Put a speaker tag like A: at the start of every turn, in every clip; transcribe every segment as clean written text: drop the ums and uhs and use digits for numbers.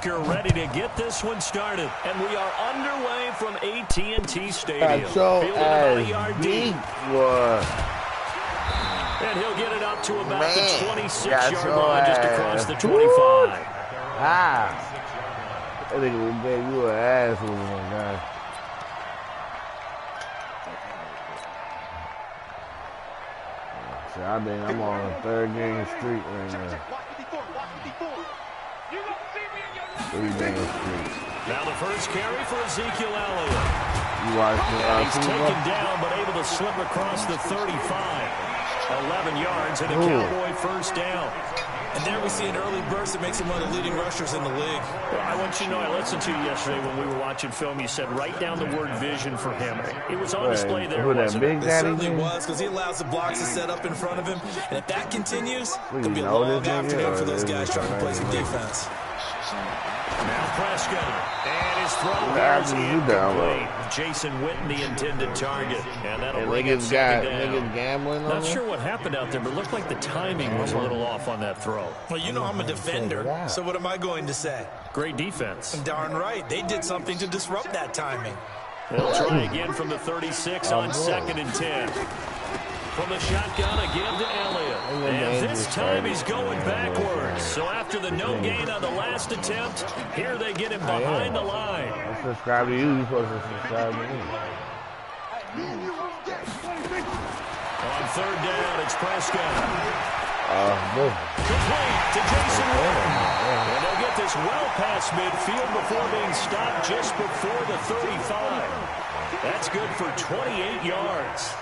A: kicker ready to get this one started. And we are underway from AT&T Stadium. Fielded about a yard deep. And he'll get it up to about the 26-yard line, just across the 25.
B: I think we gave you an asshole, my guy. I think I'm on a 3rd game streak right now. 3-game streak.
A: Now the first carry for Ezekiel Elliott. He's taken down, but able to slip across the 35. 11 yards and a Cowboy first down.
C: And there we see an early burst that makes him one of the leading rushers in the league.
A: Well, I want you to know, I listened to you yesterday when we were watching film. You said write down the word vision for him. It was on display there, wasn't it?
C: It certainly was, because he allows the blocks to set up in front of him. And if that continues, it could be a long afternoon for those guys trying to play some defense.
A: Now Prescott, and his throw goes incomplete. Jason Witten, the intended target, and that'll bring him second down. Not sure what happened out there, but it looked like the timing was a little off on that throw.
C: Well, you know I'm a defender, so what am I going to say?
A: Great defense.
C: Darn right. They did something to disrupt that timing.
A: They'll try again from the 36 on 2nd and 10. From the shotgun again to Elliott. And this time he's going backwards. So after the no gain on the last attempt, here they get him behind the line.
B: I subscribe to you. You're supposed to subscribe to me.
A: On 3rd down, it's Prescott. Complete to Jason Witten. And they'll get this well past midfield before being stopped just before the 35. That's good for 28 yards.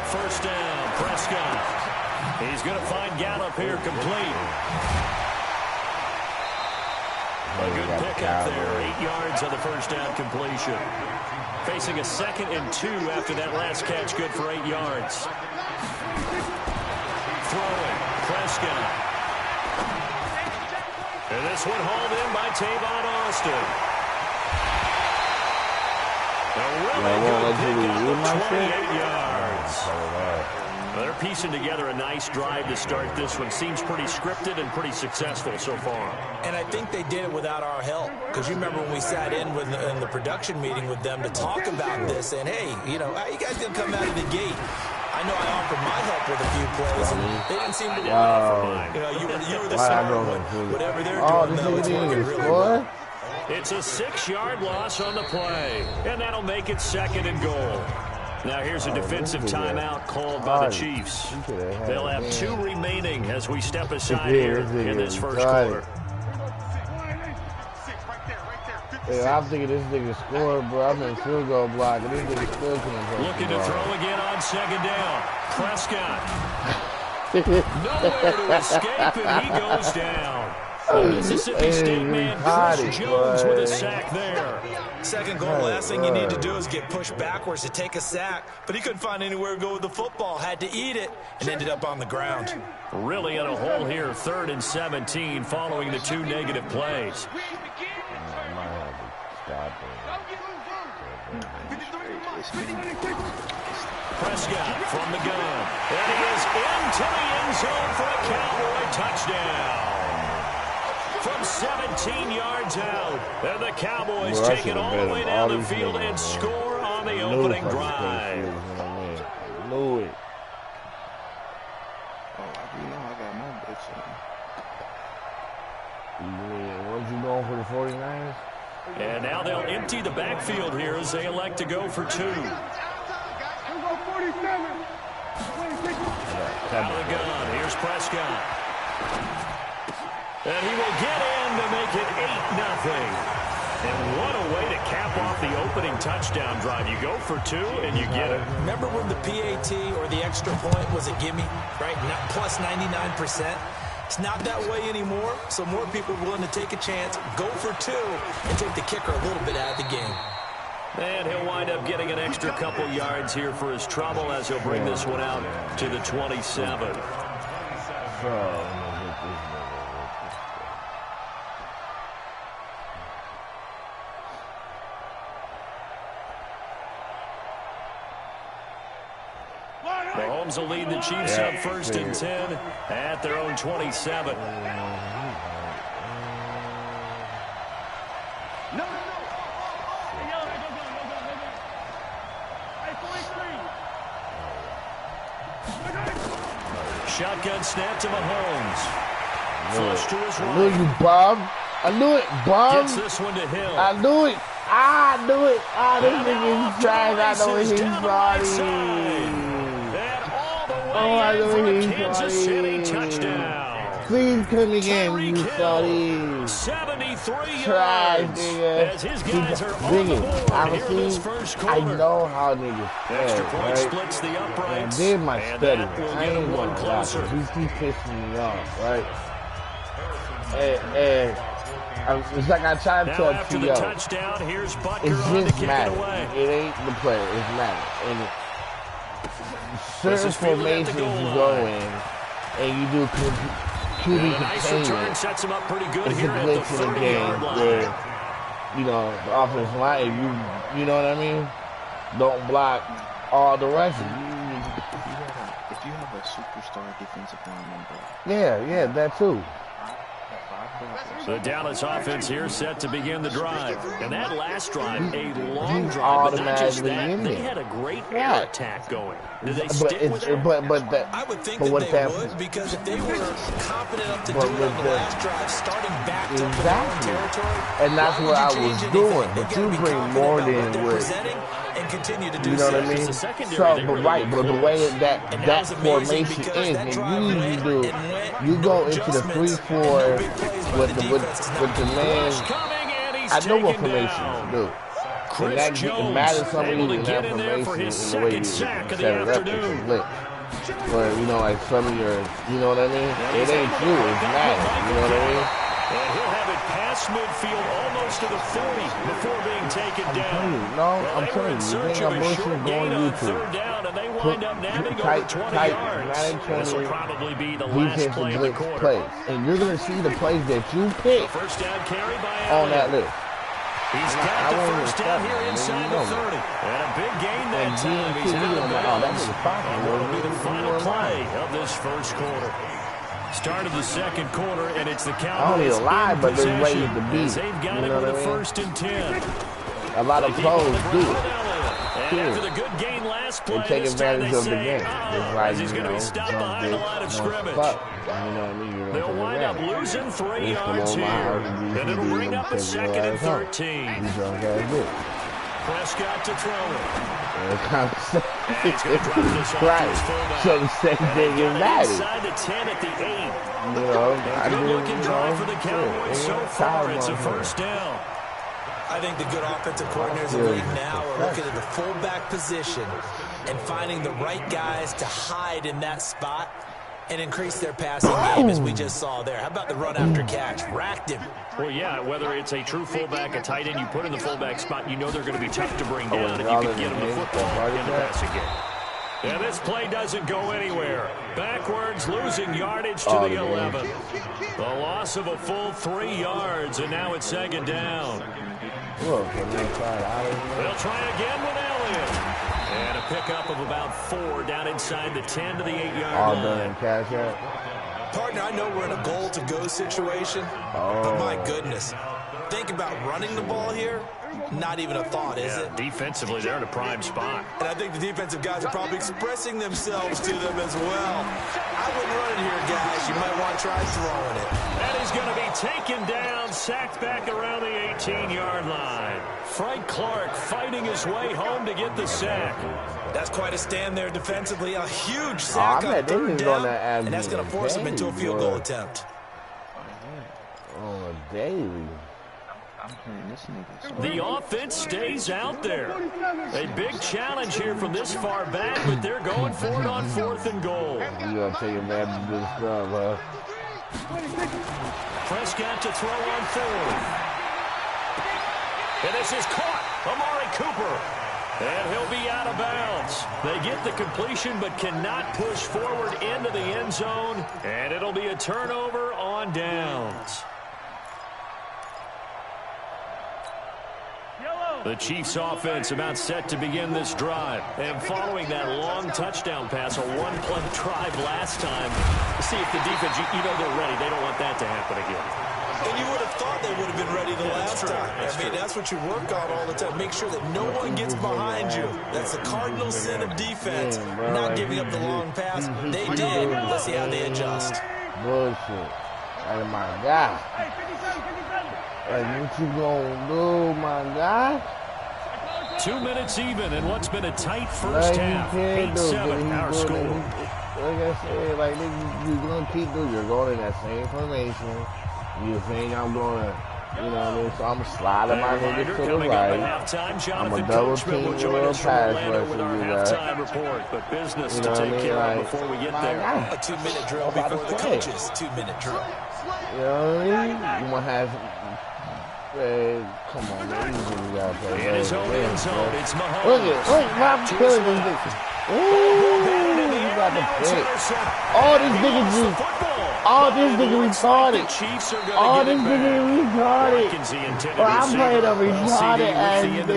A: First down, Prescott. He's going to find Gallup here complete. A good pickup there, 8 yards on the first down completion. Facing a 2nd and 2 after that last catch, good for 8 yards. Throwing, Prescott. And this one hauled in by Tavon Austin. A really good pickup of 28 yards. They're piecing together a nice drive to start this one. Seems pretty scripted and pretty successful so far.
C: And I think they did it without our help. Because you remember when we sat in the production meeting with them to talk about this. And, hey, you know, how you guys going to come out of the gate? I know I offered my help with a few plays, and they didn't seem to want it for mine. You know, you were the smart one. Whatever they're doing, though, it's working really well.
A: It's a 6-yard loss on the play, and that'll make it 2nd and goal. Now here's a defensive timeout called by the Chiefs. They'll have 2 remaining as we step aside here in this first quarter.
B: Hey, I'm thinking this nigga scored, bro. I'm in field goal block, and this nigga still can't.
A: Looking to throw again on 2nd down. Prescott. Nowhere to escape, and he goes down. Mississippi State man Chris Jones with a sack there.
C: 2nd goal, last thing you need to do is get pushed backwards to take a sack. But he couldn't find anywhere to go with the football, had to eat it, and ended up on the ground.
A: Really in a hole here, 3rd and 17, following the 2 negative plays. Prescott from the gun. And he is into the end zone for a Cowboy touchdown. From 17 yards out. And the Cowboys take it all the way down the field and score on the opening drive.
B: Knew it. What you going for the 49ers?
A: And now they'll empty the backfield here as they elect to go for 2. Out of the gun, here's Prescott. And he will get in to make it 8-0. And what a way to cap off the opening touchdown drive. You go for 2 and you get it.
C: Remember when the PAT or the extra point was a gimme, right? Not plus 99%. It's not that way anymore, so more people are willing to take a chance, go for 2, and take the kicker a little bit out of the game.
A: And he'll wind up getting an extra couple yards here for his trouble as he'll bring this one out to the 27. Mahomes will lead the Chiefs up 1st and 10 at their own 27. Shotgun snap to Mahomes. Flush to his
B: I knew
A: right.
B: you, Bob. I knew it, Bob.
A: Gets this one to Hill.
B: I knew it. I knew it. This nigga is trash. I know he's sorry.
A: And all the
B: Oh,
A: way
B: I
A: in
B: know
A: for a
B: he's
A: Kansas City
B: sorry.
A: touchdown.
B: Please come again, you
A: Tyreek
B: sorry.
A: Hill, 73
B: Trash,
A: yards.
B: nigga.
A: As his guys are on the board here in this first
B: I
A: quarter.
B: know how niggas
A: Extra
B: play,
A: point
B: right?
A: splits the
B: I
A: uprights.
B: did my
A: and
B: study.
A: that will
B: I
A: get
B: ain't
A: him one
B: gonna lie.
A: closer.
B: He keep pissing me off, right? It's like I tried to
A: Now
B: tell
A: after the
B: T.O.
A: touchdown, here's Butker
B: It's
A: on to
B: just
A: kick it
B: Madden.
A: away.
B: It ain't the player. It's Madden. And
A: This
B: certain
A: is fielded at the
B: formations
A: goal
B: you
A: line.
B: go in, and you do QB
A: And a nice return
B: containment.
A: sets him up pretty good
B: It's a
A: here at the
B: glitch in the
A: 30-yard
B: game
A: line.
B: where, you know, the offensive line, if you know what I mean, don't block all the rushes.
D: If you have a superstar defensive line member,
B: Yeah, that too.
A: The Dallas offense here set to begin the drive. And that last drive, a long
B: He's
A: drive, but not just
B: automatically
A: that,
B: in
A: they
B: there.
A: had a great
B: Yeah.
A: air attack going. Did they
B: But
A: stick with
B: it's
A: that?
C: I would think
B: but
C: that
B: what
C: they
B: that
C: would, because if they were confident enough to do
B: But
C: it on
B: with
C: the
B: the-
C: last drive, starting back up in their own
B: Exactly.
C: territory,
B: And that's
C: why
B: what
C: would
B: I
C: you
B: was
C: change
B: doing.
C: anything?
B: But
C: They've got
B: you
C: to be
B: bring
C: confident
B: more
C: about what
B: than
C: they're
B: with,
C: presenting and continue to do
B: you know what I
C: so.
B: mean?
A: The secondary,
B: So,
A: they
B: but
A: really
B: right,
A: look
B: but the
A: close.
B: way
C: And
B: that
C: that was amazing
B: formation
C: because
B: is,
C: that
B: and
C: drive
B: you
C: went
B: do,
C: and went,
B: you
C: no
B: go into the
C: adjustments,
B: 3-4
C: and no big plays by
B: with
C: the defense.
B: with the man.
A: Rush coming, and he's
B: I know what
A: taken
B: formations
A: down.
B: do.
A: Chris
B: And that
A: Jones
B: matters some
A: able to
B: in
A: get
B: that
A: in there for
B: formation
A: his
B: in the way
A: second
B: you
A: sack of the
B: set it up. It's a
A: afternoon.
B: blitz. But, you know, like some of your, you know what I mean?
A: Yeah,
B: It
A: he's
B: ain't
A: able to
B: true.
A: break
B: It's
A: up
B: Madden.
A: with
B: You know what I mean?
A: And he'll have it past midfield almost to the 40 before being taken down.
B: I'm
A: They were
B: telling
A: in
B: you,
A: search
B: think
A: of
B: I'm
A: a
B: bullshit,
A: short
B: go
A: gain
B: on
A: on
B: YouTube.
A: third down, and they wind up nabbing over
B: Type
A: 20 yards.
B: Madden20
A: This will probably be the last
B: defensive
A: play of the
B: blitz
A: quarter.
B: plays. And you're going to see the plays that you pick
A: First down carry by
B: on that
A: Elliott.
B: list.
A: He's
B: I
A: got the
B: won't
A: first
B: even
A: down
B: stop
A: here
B: him,
A: inside
B: man.
A: the
B: You know
A: 30. And a big gain that
B: And
A: time. He's
B: GMT,
A: out of
B: I'm like, oh, that
A: bounds.
B: was popping.
A: And that'll be the
B: You
A: final
B: were
A: play
B: lying.
A: of this first quarter. Start of the second quarter, and it's the
B: I don't need
A: Cowboys
B: to lie,
A: in
B: but there's ways
A: possession
B: to beat.
A: as they've got
B: You
A: it
B: know
A: with
B: what
A: a
B: I mean?
A: first and 10.
B: A lot of
A: They keep on
B: pros
A: the
B: do
A: ground
B: it.
A: with Elliott. And
B: Period.
A: after the good gain last
B: They
A: play,
B: take
A: this time
B: advantage
A: they
B: of the
A: say,
B: game. It's like,
A: as he's
B: you
A: going to
B: know,
A: be stopped
B: jump
A: behind the
B: dick,
A: line of
B: no
A: scrimmage.
B: fuck. You know what I mean? You're
A: They'll
B: gonna
A: wind
B: take
A: up
B: advantage.
A: losing 3
B: This
A: yards
B: come on my
A: here.
B: house and
A: And it'll bring up a
B: take your
A: second and
B: ass home.
A: 13.
B: You drunk ass bitch.
A: Prescott to throw it.
B: And it's kind of
A: And he's going to drop this off to
B: right.
A: his fullback.
B: So the same
A: And
B: thing
A: they
B: is
A: got it
B: Madden.
A: inside the 10 at the 8.
B: You know, I
A: A
B: do,
A: good-looking
B: you
A: drive
B: know,
A: for the Cowboys so far. It's a first down.
C: I think the good offensive coordinators in the league now are looking at the fullback position and finding the right guys to hide in that spot and increase their passing game, as we just saw there. How about the run after catch? Racked him.
A: Well, yeah, whether it's a true fullback, a tight end, you put in the fullback spot, you know they're going to be tough to bring down if you can get them the football in the passing game. And this play doesn't go anywhere. Backwards, losing yardage to the 11. The loss of a full 3 yards, and now it's second down.
B: Look,
A: They'll try again with Elliott. And a pickup of about 4 down inside the 10 to the 8-yard
B: all
A: line.
B: done in cash out.
C: Partner, I know we're in a goal-to-go situation, but my goodness. Think about running the ball here. Not even a thought, is it?
A: Defensively, they're in a prime spot.
C: And I think the defensive guys are probably expressing themselves to them as well. I wouldn't run it here, guys. You might want to try throwing it.
A: And he's going to be taken down, sacked back around the 18-yard line. Frank Clark fighting his way home to get the sack.
C: That's quite a stand there defensively. A huge sack
B: I
C: on
B: bet they
C: third
B: just
C: down,
B: gonna have
C: and that's going to force them into a field goal attempt.
B: On a daily.
A: The offense stays out there. A big challenge here from this far back, but they're going for it on 4th and goal.
B: You gonna take advantage of this stuff, huh?
A: Prescott to throw on 4th. And this is caught. Amari Cooper. And he'll be out of bounds. They get the completion but cannot push forward into the end zone. And it'll be a turnover on downs. The Chiefs offense about set to begin this drive. And following that long touchdown pass, a one-play drive last time, see if the defense, you know they're ready. They don't want that to happen again.
C: And you would have thought they would have been ready the last time. I mean, that's what you work on all the time. Make sure that no one gets behind you. That's the cardinal sin of defense, not giving up the long pass. They did. Let's see how they adjust.
B: Bullshit. Like, my God. Like, what you gonna do, my God?
A: 2 minutes even in what's been a tight first half. 8-7 our score.
B: Like I said, like, you're gonna keep doing, you're going in that same formation. You think I'm gonna, you know what I mean? So I'm sliding my niggas to the right. I'm a double team with a little pass rush for you guys.
A: But business
B: you know
A: to take care
B: like,
A: of before we get there.
C: A 2-minute drill before the coaches. 2-minute drill.
B: You know what I mean? You might have. Come on, man. You gotta play.
A: In his own end zone, it's Mahomes.
B: Look, I'm killing this nigga. Ooh, he got the pick. Oh, this nigga just. Oh, this nigga retarded. Oh, this nigga retarded. Bro, I'm playing a retarded ass nigga, bro.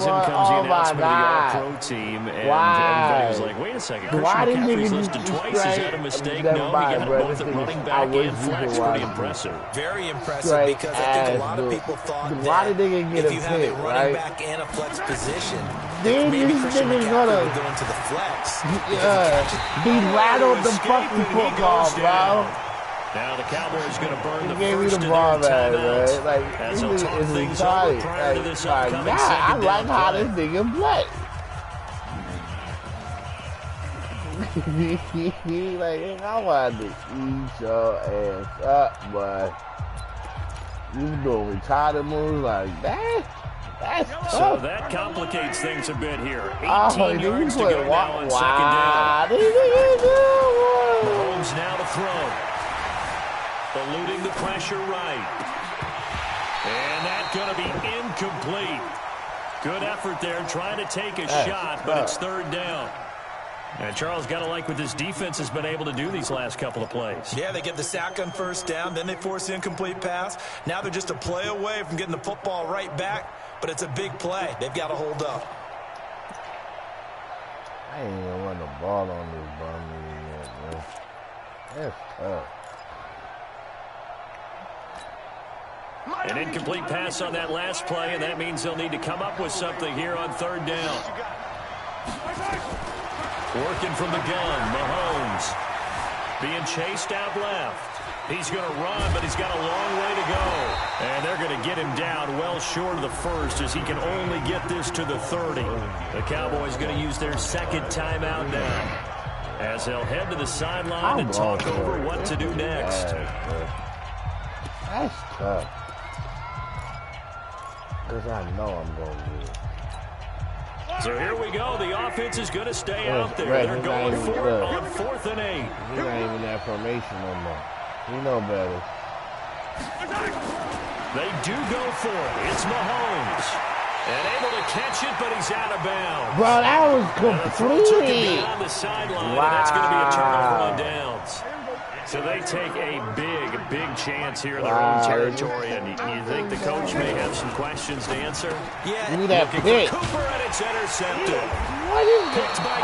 B: Oh my God. Why?
A: Wait a second.
B: Why did nigga
A: listed twice? Is that a mistake? No, he got both at running back and flex. Pretty impressive.
C: Very impressive because I think a lot of people thought
B: that if you have a running
C: back and a flex position,
B: then
C: maybe
B: this
C: Christian
B: nigga's
C: McCaffrey
B: gonna
C: would go into the flex.
B: he rattled the fucking football, bro.
A: Now the Cowboys going to burn the
B: gave me
A: first
B: the
A: of
B: ball
A: their
B: back,
A: timeouts.
B: man. Like,
A: As
B: this
A: they'll talk
B: nigga is
A: things over
B: retarded.
A: prior to
B: Like,
A: this
B: my
A: upcoming
B: God, I
A: second
B: like
A: down
B: how
A: play.
B: this nigga play. Like, I wanted to eat your ass up, but you doing retarded moves like that? That's tough.
A: So that complicates things a bit here. 18
B: yards
A: to go now on second down. Mahomes now to throw. Eluding the pressure right. And that's going to be incomplete. Good effort there trying to take a shot, but it's third down. And Charles, got to like what this defense has been able to do these last couple of plays.
C: Yeah, they get the sack on first down, then they force the incomplete pass. Now they're just a play away from getting the football right back, but it's a big play. They've got to hold up.
B: I ain't even run the ball on this bum yet, man. That's tough.
A: An incomplete pass on that last play, and that means they'll need to come up with something here on third down. Working from the gun, Mahomes. Being chased out left. He's going to run, but he's got a long way to go. And they're going to get him down well short of the first as he can only get this to the 30. The Cowboys going to use their second timeout now as they'll head to the sideline and talk over what to do next.
B: That's tough. Because I know I'm going to lose.
A: So here we go. The offense is going to stay out there. They're going for it on 4th and 8.
B: He's not even that formation no more. You know better.
A: They do go for it. It's Mahomes. And able to catch it, but he's out of bounds.
B: Bro, that was complete.
A: On the sideline, and that's going to be a turnover on downs. So they take a big chance here in their own territory. And you think the coach may have some questions to answer?
C: Yeah.
A: Looking for Cooper, and it's intercepted. Picked by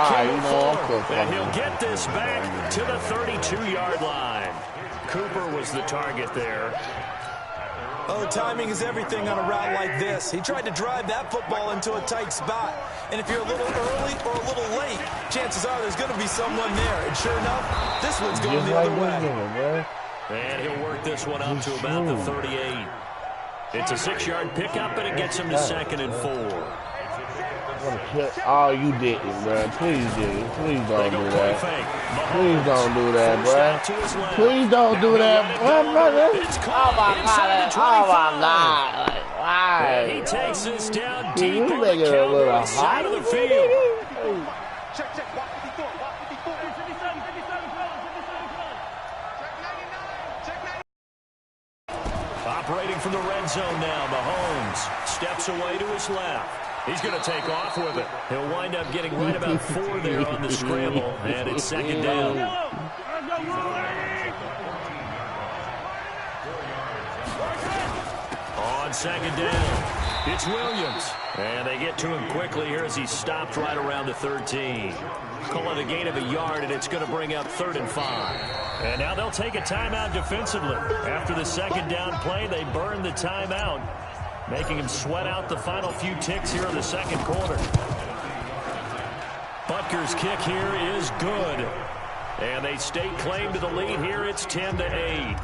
A: Cooper. And he'll get this back to the 32-yard line. Cooper was the target there.
C: Oh, timing is everything on a route like this. He tried to drive that football into a tight spot. And if you're a little early or a little late, chances are there's going to be someone there. And sure enough, this one's going the other way.
A: And he'll work this one up to about the 38. It's a 6-yard pickup, and it gets him to 2nd and 4.
B: Oh, you didn't, bro. Please don't do that. Please don't do that, bro. Please don't do that, bro. Oh my God! Oh my God! Like, why?
A: He takes this down deep in
B: make
A: the
B: it a little
A: Cowboys side of the field. Operating from the red zone now, Mahomes steps away to his left. He's going to take off with it. He'll wind up getting right about 4 there on the scramble, and it's 2nd down. On 2nd down, it's Williams. And they get to him quickly here as he's stopped right around the 13. Call it a gain of a yard, and it's going to bring up 3rd and 5. And now they'll take a timeout defensively. After the second down play, they burn the timeout, making him sweat out the final few ticks here in the second quarter. Butker's kick here is good. And they stake claim to the lead here. It's 10-8.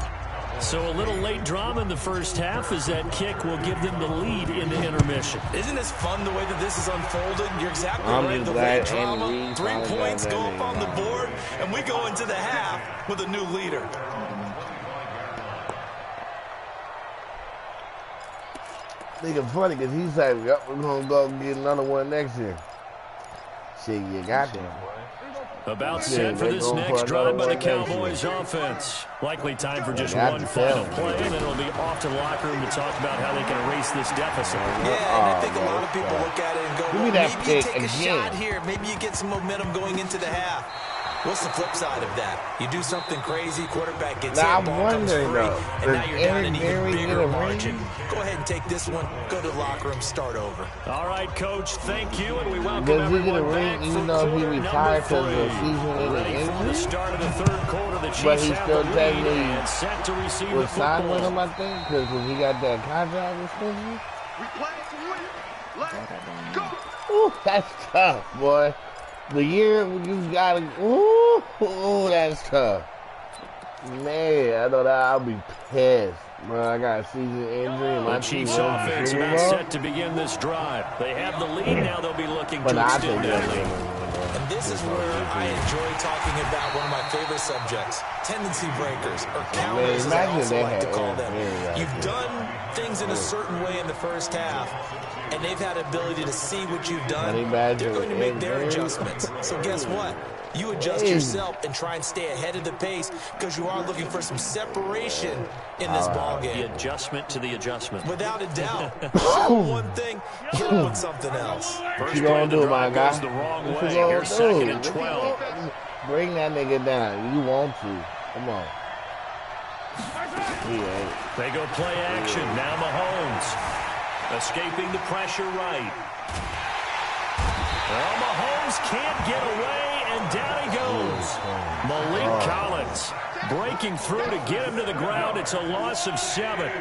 A: So a little late drama in the first half as that kick will give them the lead into intermission.
C: Isn't this fun the way that this is unfolding? You're exactly right. The late drama, 3 points go up on the board, and we go into the half with a new leader.
B: Nigga funny because he's like, yep, we're going to go get another one next year. Shit, you got that.
A: About set for this next drive by the Cowboys offense. Likely time for just one final play, and then it'll be off to the locker room to talk about how they can erase this deficit.
C: Yeah, and I think a lot of people look at it and go, well, maybe you take a shot here. Maybe you get some momentum going into the half. What's the flip side of that? You do something crazy, quarterback gets hit, ball comes free, and now you're down an even bigger margin. Go ahead and take this one, go to the locker room, start over.
A: All right, Coach, thank you, and we welcome everyone back for quarter number 3. Ready for the start of the third quarter. The Chiefs have the lead and set to receive the football.
B: With him, I think, because he got that contract extension. Ooh, that's tough, boy. The year you gotta, ooh, that's tough. Man, I know that I'll be pissed. Bro, I got a season injury.
A: The Chiefs offense about set to begin this drive. They have the lead now. They'll be looking to extend that lead.
C: And this is where I enjoy talking about one of my favorite subjects, tendency breakers, or counters, as I also like to call them. You've done things in a certain way in the first half, and they've had the ability to see what you've done. They're going to make their adjustments. So guess what? You adjust yourself and try and stay ahead of the pace because you are looking for some separation in this ballgame.
A: The adjustment to the adjustment.
C: Without a doubt. Show one thing, hit him with something else.
A: First play of the drive goes the wrong way. Here's 2nd and 12.
B: Bring that nigga down. You want to. Come on.
A: They go play action. Now Mahomes. Escaping the pressure right. Well, Mahomes can't get away, and down he goes. Malik Collins breaking through to get him to the ground. It's a loss of 7.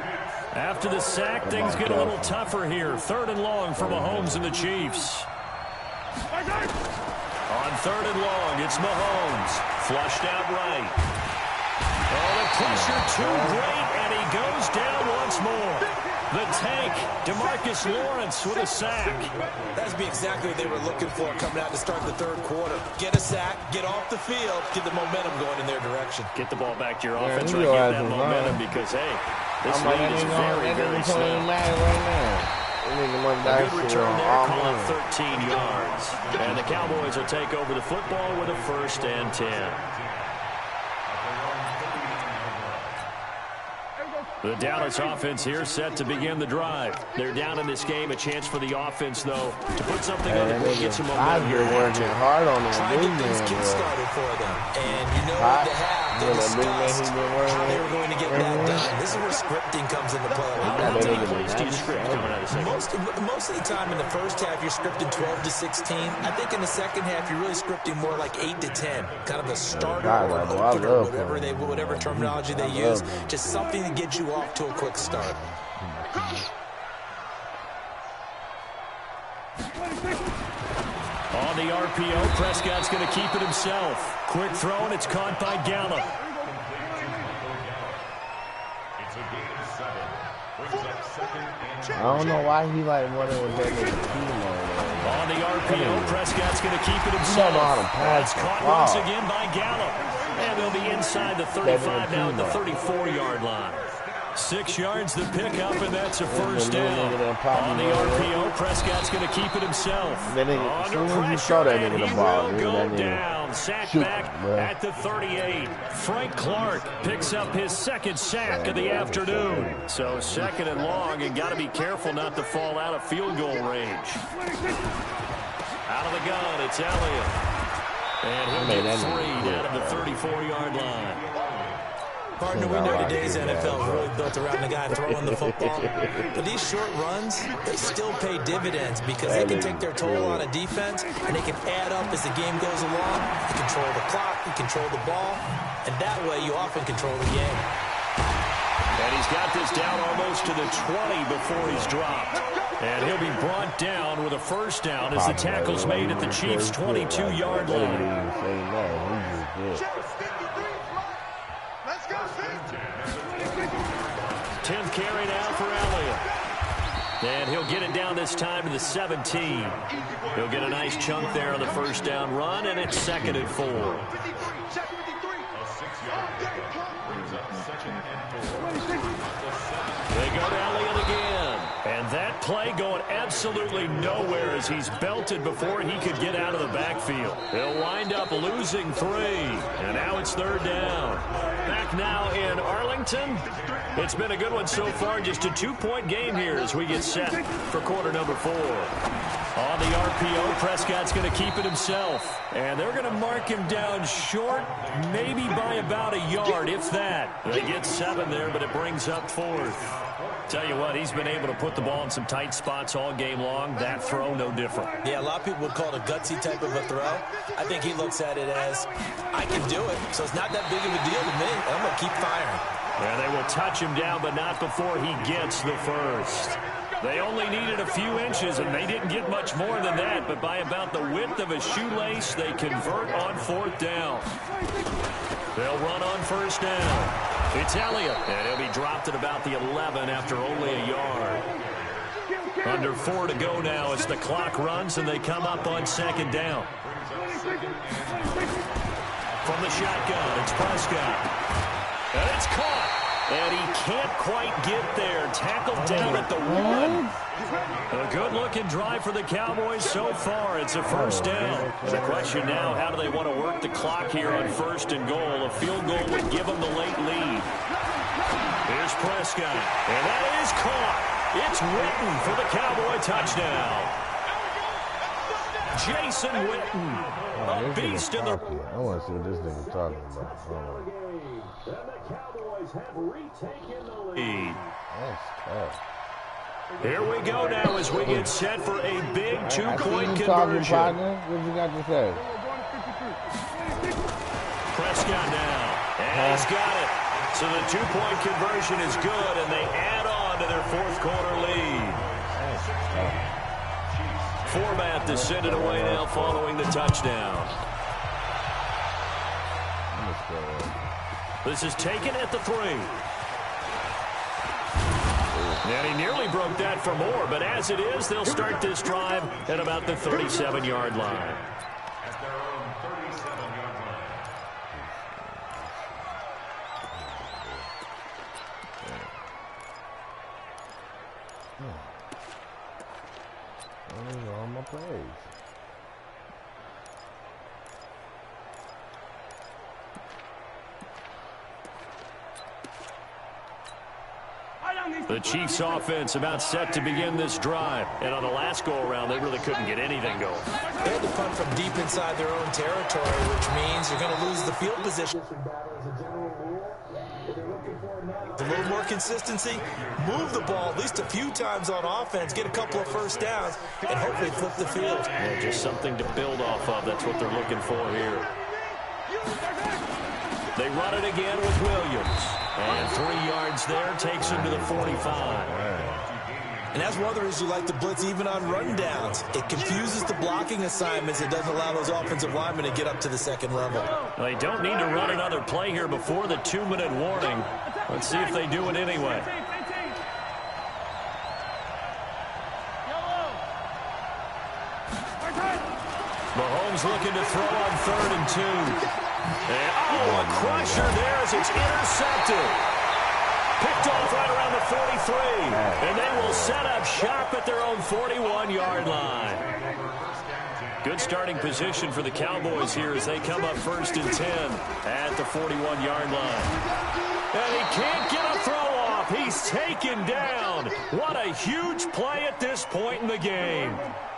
A: After the sack, things get a little tougher here. 3rd and long for Mahomes and the Chiefs. On 3rd and long, it's Mahomes. Flushed out right. Oh, the pressure too great, and he goes down once more. The tank, DeMarcus Lawrence with a sack.
C: That's exactly what they were looking for coming out to start the third quarter. Get a sack, get off the field, get the momentum going in their direction.
A: Get the ball back to your offense, try to get that momentum because, hey, this lead is very, very slow. A good return there, call it 13 yards. And the Cowboys will take over the football with a 1st and 10. The Dallas offense here set to begin the drive. They're down in this game. A chance for the offense, though, to put something on the board, get some momentum here.
B: Working hard on that.
C: Trying to get things kick-started for them. And you know what they have. They discussed how they were going to get that done. This is where scripting comes into play.
A: How many plays do you script coming out of the second?
C: Most of the time in the first half, you're scripting 12 to 16. I think in the second half, you're really scripting more like 8 to 10. Kind of a starter or an opener, whatever terminology they use. Just something to get you off to a quick start.
A: On the RPO, Prescott's going to keep it himself. Quick throw, and it's caught by Gallup.
B: I don't know why he like running with that nigga team
A: on the RPO, Prescott's going to keep it himself. That's caught once again by Gallup. And they'll be inside the 35 now at the 34-yard line. 6 yards the pickup, and that's a 1st down. On the RPO, Prescott's going to keep it himself. Under pressure, and he will go down. Sack back at the 38. Frank Clark picks up his 2nd sack of the afternoon. So 2nd and long, and got to be careful not to fall out of field goal range. Out of the gun, it's Elliott. And he'll get 3 down at the 34-yard line.
C: Partner, we know today's NFL is really built around the guy throwing the football. But these short runs, they still pay dividends because they can take their toll on a defense, and they can add up as the game goes along. You control the clock, you control the ball, and that way you often control the game.
A: And he's got this down almost to the 20 before he's dropped. And he'll be brought down with a first down as the tackle's made at the Chiefs' 22-yard line. 10th carry now for Elliott. And he'll get it down this time to the 17. He'll get a nice chunk there on the first down run, and it's 2nd and 4. They go to Elliott again. And that play going absolutely nowhere as he's belted before he could get out of the backfield. He'll wind up losing 3. And now it's 3rd down. Back now in Arlington. It's been a good one so far. Just a 2-point game here as we get set for quarter number 4. On the RPO, Prescott's going to keep it himself. And they're going to mark him down short, maybe by about a yard, if that. They get 7 there, but it brings up 4th. Tell you what, he's been able to put the ball in some tight spots all game long. That throw, no different.
C: Yeah, a lot of people would call it a gutsy type of a throw. I think he looks at it as, I can do it, so it's not that big of a deal to me. I'm going to keep firing.
A: And they will touch him down, but not before he gets the first. They only needed a few inches, and they didn't get much more than that. But by about the width of a shoelace, they convert on 4th down. They'll run on first down. It's Elliott, and he'll be dropped at about the 11 after only a yard. Under 4 to go now as the clock runs, and they come up on 2nd down. From the shotgun, it's Prescott. And it's caught. And he can't quite get there. Tackled down at the 1. A good-looking drive for the Cowboys so far. It's a first down. The question now, how do they want to work the clock here on 1st and goal? A field goal would give them the late lead. Here's Prescott. And that is caught. It's Witten for the Cowboy touchdown. Jason Witten, a beast in the...
B: I want to see what this nigga talking about.
A: Have retaken the lead.
B: That's tough.
A: Here we go now as we get set for a big 2-point conversion.
B: What you got to say?
A: Prescott now. And he's got it. So the 2-point conversion is good, and they add on to their 4th quarter lead. Format to send it away now following the touchdown. This is taken at the 3. And he nearly broke that for more, but as it is, they'll start this drive at about the 37-yard line.
B: All my plays.
A: The Chiefs offense about set to begin this drive. And on the last go-around, they really couldn't get anything going.
C: They had to punt from deep inside their own territory, which means you're going to lose the field position. A little more consistency, move the ball at least a few times on offense, get a couple of first downs, and hopefully flip the field.
A: Yeah, just something to build off of. That's what they're looking for here. They run it again with Williams. And 3 yards there takes him to the 45.
C: And that's one of the reasons you like to blitz even on rundowns. It confuses the blocking assignments. It doesn't allow those offensive linemen to get up to the 2nd level.
A: They don't need to run another play here before the 2-minute warning. Let's see if they do it anyway. Mahomes looking to throw on 3rd and 2. And, a crusher there as it's intercepted. Picked off right around the 43. And they will set up shop at their own 41-yard line. Good starting position for the Cowboys here as they come up 1st and 10 at the 41-yard line. And he can't get a throw off. He's taken down. What a huge play at this point in the game.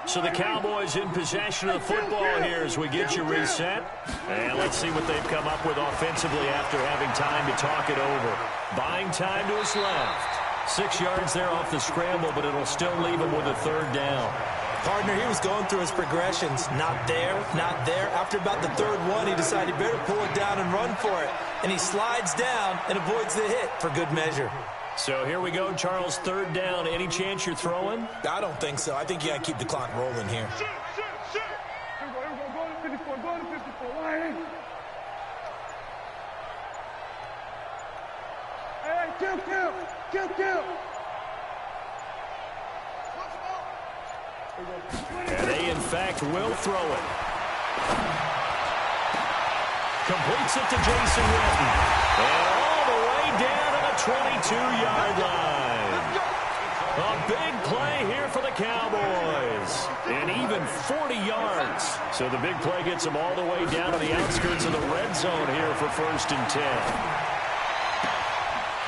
A: So the Cowboys in possession of the football here as we get you reset. And let's see what they've come up with offensively after having time to talk it over. Buying time to his left. 6 yards there off the scramble, but it'll still leave him with a third down.
C: Partner, he was going through his progressions. Not there, not there. After about the third one, he decided he better pull it down and run for it. And he slides down and avoids the hit for good measure.
A: So here we go, Charles, third down. Any chance you're throwing?
C: I don't think so. I think you got to keep the clock rolling here.
A: And they, in fact, will throw it. Completes it to Jason Witten. And all the way down to the 22-yard line. A big play here for the Cowboys. And even 40 yards. So the big play gets them all the way down to the outskirts of the red zone here for 1st and 10.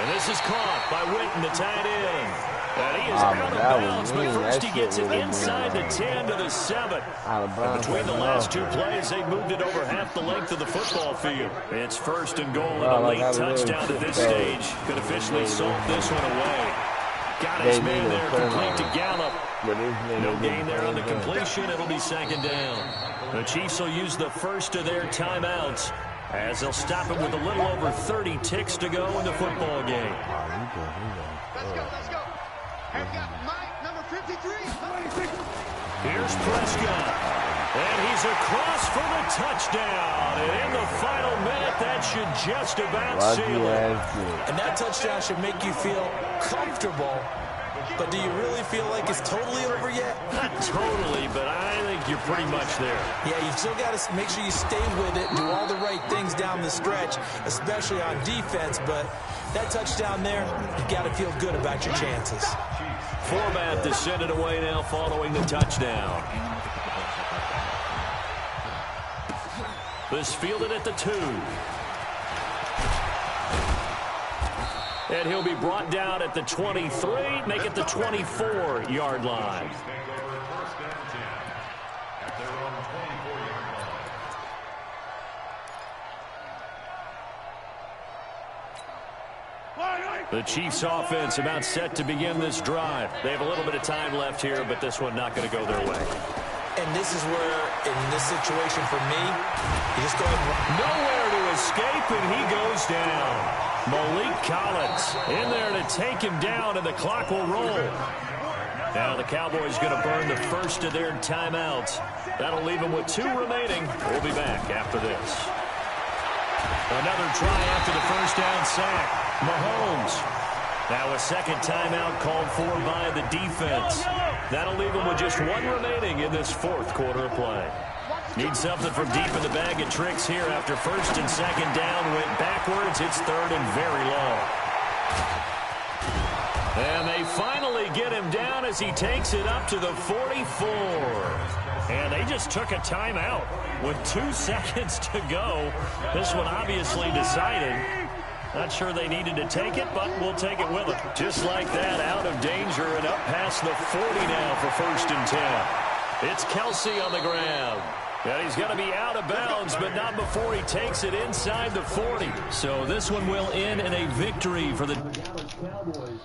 A: And this is caught by Witten, the tight end. And he is out of bounds, but first he gets it inside the 10 to the 7. And between the last two plays, they moved it over half the length of the football field. It's 1st and goal and a late touchdown at this stage. Could officially salt this one away. Got his man there, complete to Gallup. No gain there on the completion. It'll be 2nd down. The Chiefs will use the first of their timeouts as they'll stop it with a little over 30 ticks to go in the football game.
E: Let's go. I've got Mike, number 53.
A: Here's Prescott. And he's across for the touchdown. And in the final minute, that should just about seal it.
C: And that touchdown should make you feel comfortable. But do you really feel like it's totally over yet?
A: Not totally, but I think you're pretty much there.
C: Yeah, you've still got to make sure you stay with it and do all the right things down the stretch, especially on defense. But that touchdown there, you've got to feel good about your chances.
A: Format to send it away now following the touchdown. This fielded at the 2. And he'll be brought down at the 23, make it the 24-yard line. The Chiefs offense about set to begin this drive. They have a little bit of time left here, but this one not going to go their way.
C: And this is where, in this situation for me, you just go ahead and...
A: Nowhere to escape, and he goes down. Malik Collins in there to take him down, and the clock will roll. Now the Cowboys going to burn the first of their timeouts. That'll leave them with 2 remaining. We'll be back after this. Another try after the first down sack. Mahomes. Now a second timeout called for by the defense. That'll leave them with just 1 remaining in this 4th quarter of play. Need something from deep in the bag of tricks here after 1st and 2nd down. Went backwards. It's 3rd and very long. And they finally get him down as he takes it up to the 44. And they just took a timeout with 2 seconds to go. This one obviously decided. Not sure they needed to take it, but we'll take it with them. Just like that, out of danger and up past the 40 now for 1st and 10. It's Kelsey on the grab. And he's going to be out of bounds, but not before he takes it inside the 40. So this one will end in a victory for the Dallas Cowboys.